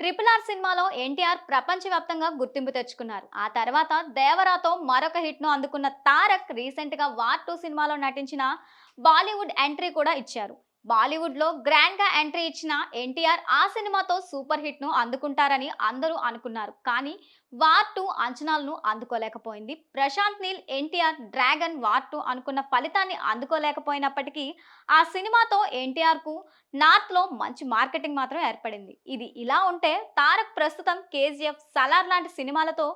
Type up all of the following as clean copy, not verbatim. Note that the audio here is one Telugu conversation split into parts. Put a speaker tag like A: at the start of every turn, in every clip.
A: RRR సినిమాలో ఎన్టీఆర్ ప్రపంచవ్యాప్తంగా గుర్తింపు తెచ్చుకున్నారు. ఆ తర్వాత దేవరాతో మరొక హిట్‌ను అందుకున్న తారక్ రీసెంట్‌గా వార్ 2 సినిమాలో నటించిన బాలీవుడ్ ఎంట్రీ కూడా ఇచ్చారు. బాలీవుడ్‌లో గ్రాండ్‌గా ఎంట్రీ ఇచ్చిన ఎన్టీఆర్ ఆ సినిమాతో సూపర్ హిట్‌ను అందుకుంటారని అందరూ అనుకున్నారు. కానీ వార్ 2 అంచనాలను అందుకోలేకపోయింది. ప్రశాంత్ నీల్ ఎన్టీఆర్ డ్రాగన్ వార్ 2 అనుకున్న ఫలితాన్ని అందుకోలేకపోయినప్పటికీ ఆ సినిమాతో ఎన్టీఆర్‌కు నార్త్‌లో మంచి మార్కెటింగ్ మాత్రం ఏర్పడింది. ఇది ఇలా ఉంటే తారక్ ప్రస్తుతం కేజీఎఫ్, సలార్ లాంటి సినిమాలతో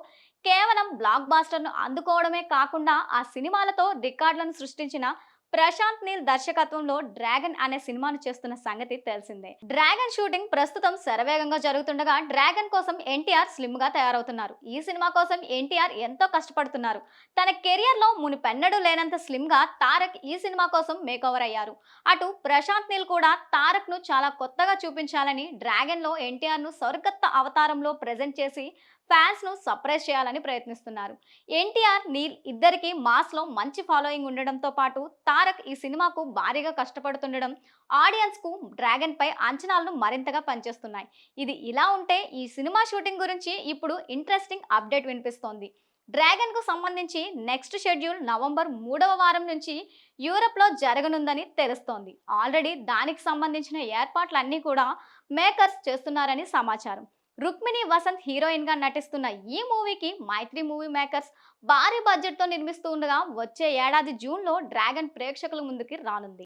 A: కేవలం బ్లాక్ బాస్టర్‌ను అందుకోవడమే కాకుండా ఆ సినిమాలతో రికార్డులను సృష్టించిన ప్రశాంత్ నీల్ దర్శకత్వంలో డ్రాగన్ అనే సినిమాను చేస్తున్న సంగతి తెలిసిందే. డ్రాగన్ షూటింగ్ ప్రస్తుతం శరవేగంగా జరుగుతుండగా డ్రాగన్ కోసం ఎన్టీఆర్ స్లిమ్ గా తయారవుతున్నారు. ఈ సినిమా కోసం ఎన్టీఆర్ ఎంతో కష్టపడుతున్నారు. తన కెరియర్ లో మునుపెన్నడూ లేనంత స్లిమ్ గా తారక్ ఈ సినిమా కోసం మేకోవర్ అయ్యారు. అటు ప్రశాంత్ నీల్ కూడా తారక్ ను చాలా కొత్తగా చూపించాలని డ్రాగన్ లో ఎన్టీఆర్ ను సరికొత్త అవతారంలో ప్రెజెంట్ చేసి ఫ్యాన్స్ ను సర్ప్రైజ్ చేయాలని ప్రయత్నిస్తున్నారు. ఎన్టీఆర్, నీల్ ఇద్దరికి మాస్ లో మంచి ఫాలోయింగ్ ఉండడంతో పాటు తారక్ ఈ సినిమాకు భారీగా కష్టపడుతుండడం ఆడియన్స్ కు డ్రాగన్ పై అంచనాలను మరింతగా పనిచేస్తున్నాయి. ఇది ఇలా ఉంటే ఈ సినిమా షూటింగ్ గురించి ఇప్పుడు ఇంట్రెస్టింగ్ అప్డేట్ వినిపిస్తోంది. డ్రాగన్ కు సంబంధించి నెక్స్ట్ షెడ్యూల్ నవంబర్ 3వ వారం నుంచి యూరప్ లో జరగనుందని తెలుస్తోంది. ఆల్రెడీ దానికి సంబంధించిన ఏర్పాట్లన్నీ కూడా మేకర్స్ చేస్తున్నారని సమాచారం. రుక్మిణి వసంత్ హీరోయిన్ గా నటిస్తున్న ఈ మూవీకి మైత్రి మూవీ మేకర్స్ భారీ బడ్జెట్ తో నిర్మిస్తూ ఉండగా వచ్చే ఏడాది జూన్ లో డ్రాగన్ ప్రేక్షకుల ముందుకి రానుంది.